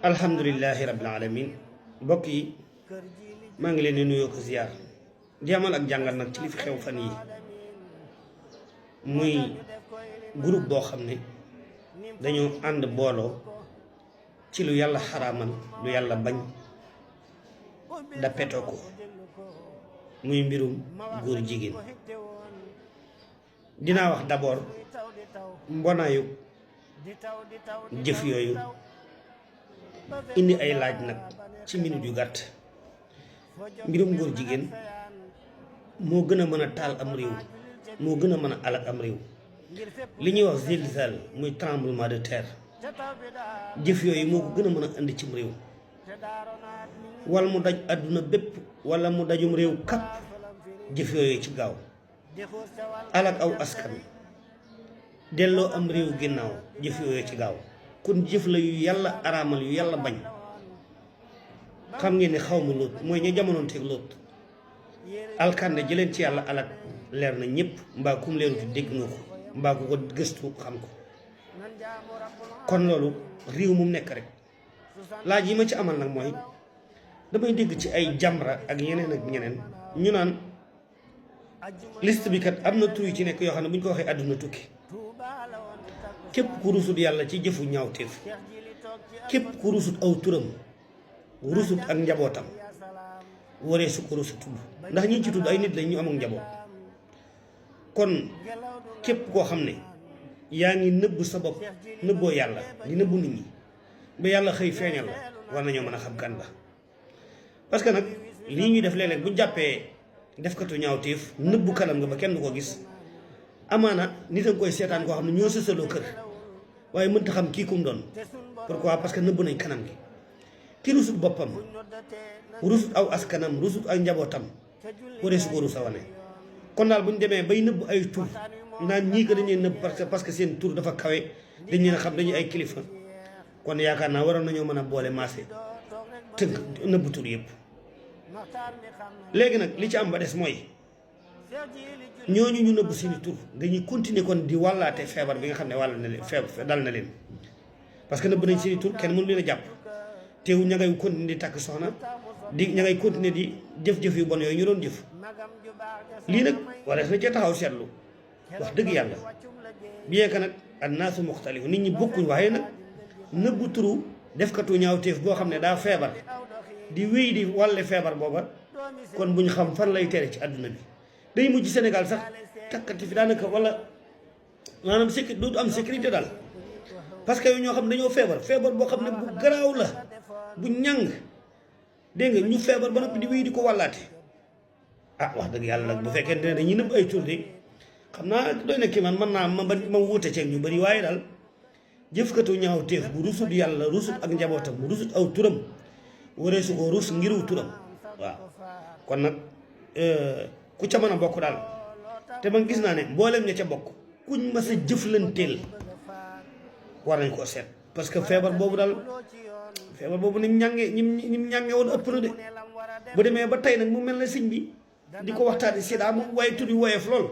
alhamdulillahi rabbil alamin mbokk yi maa ngi leen di nuyoo ko ziar di amal ak jàngal nag ci li fi xew fan yi muy groupe boo xam ne dañoo ànd booloo ci lu yàlla xaraamal lu yàlla bañ dappetoo ko muy mbirum góor jigéen. dinaa wax d'abord mbonaayu jëf yooyu indi ay laaj nag ci minute yu gàtt. mbirum góor jigéen moo gën a mën a taal am réew, moo gën a mën a alak am réew. li ñuy wax zilzal muy tremblement de terre, jëf yooyu moo ko gën a mën a indi cim réew, wala mu daj àdduna bépp wala mu dajum réew kapp. jëf yooyu ci gaaw alak aw askan, delloo am réew ginnaaw. jëf yooyu ci gaaw kon jëf la yu yàlla araamal yu yàlla bañ. xam ngeen ne xaw ma Lóot mooy ña jamonoon teeg Lóot, alkande jëleen ci yàlla alak leer na ñëpp, mbaa kum leerutu dégg nga ko, mbaa ku ko gëstu xam ko. kon loolu réew mu nekk rek laaj yi ma ci amal nag mooy damay dégg ci ay Jamra ak yeneen ak ñeneen ñu naan liste bi kat am na tur yu ci nekk yoo xam ne bu ñu ko waxee àdduna tukki. képp ku rusut yàlla ci jëfu ñaawteef, képp ku rusut aw turam, rusut ak njabootam, waree su ko rusut tudd, ndax ñi ci tudd ay nit lañ ñu amul njaboot. kon képp koo xam ne yaa ngi nëbb sa bopp, nëbboo yàlla di nëbbu nit ñi ba yàlla xëy feeñal la, war nañoo mën a xam kan la. parce que nag lii ñuy def léeg-léeg bu jàppee defkatu ñaawteef nëbbu kanam nga ba kenn du ko gis, amaana nit a nga koy seetaan koo xam ne ñoo sësaloo kër waaye mënta xam kii kum doon. pourquoi? parce que nëbbu nañ kanam gi. ki rusut boppam, rusut aw askanam, rusut ak njabootam, waree su ko rus a wane. kon daal bu ñu demee bay nëbb ay tur naan ñii ko dañuy nëbb parce que seen tur dafa kawe, dañ leen a xam dañuy ay kilifa, kon yaakaar naa waroon nañoo mën a boole maase tënk nëbb tur yëpp. léegi nag li ci am ba des mooy ñooñu ñu nëbb seeni tur dañuy continuer kon di wàllaate feebar bi nga xam ne wàll na leen feebar dal na leen, parce que nëbb nañ seeni tur kenn mënu leen a jàpp. teewu ña ngay continuer di takk soxna, ña ngay continuer di jëf-jëf yu bon yooyu ñu doon jëf. lii nag wala na cee taxaw seetlu wax dëgg yàlla, bien que nag annaasu muxtalifu, nit ñi bokkuñ, waaye nag nëbbu turu defkatu ñaawteef boo xam ne daa feebar di wéy di wàlle feebar booba, kon bu ñu xam fan lay tere ci àdduna bi. day mujj Sénégal sax takkati fi daanaka wala maanaam dootu am sécurité daal, parce que yow ñoo xam ne dañoo feebar boo xam ne bu garaaw la, bu ñàng, dégg nga, ñu feebar ba noppi di wéy di ko wàllaate. ah wax dëgg yàlla nag bu fekkente ne dañuy nëbb ay tur de xam naa doy na kii man mën naa ma wuute ceeg ñu bëri, waaye daal jëfkatu ñaaw téef bu rusut yàlla, rusut ak njabootam, rusut aw turam, waree su ko rus ngiru turam. waaw kon nag ku ca mën a bokk daal, te man gis naa ne mboolem ña ca bokk kuñ mas a jëflanteel war nañ koo seet, parce que feebar boobu daal, feebar boobu ni mu ñàngee woon ëpp na de. bu demee ba tey nag mu mel na sëñ bi di ko waxtaane sida moom waaye tur yu woyof lool,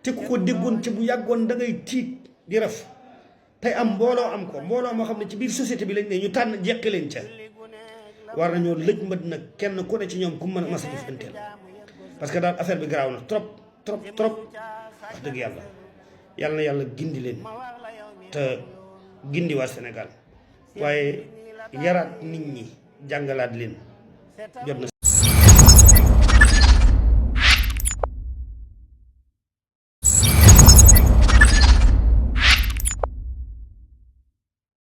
te ku ko déggoon ci bu yàggoon da ngay tiit di raf. tey am mbooloo am ko, mbooloo moo xam ne ci biir société bi lañ ne ñu tànn jeqi leen ca, war nañoo lëj mbët nag kenn ku ne ci ñoom ku mën a mas a jëfanteel, parce que daal affaire bi garaaw na trop trop trop wax dëgg yàlla. yàlla na yàlla gindi leen te gindi waa Sénégal, waaye yaraat nit ñi, jàngalaat leen jot na.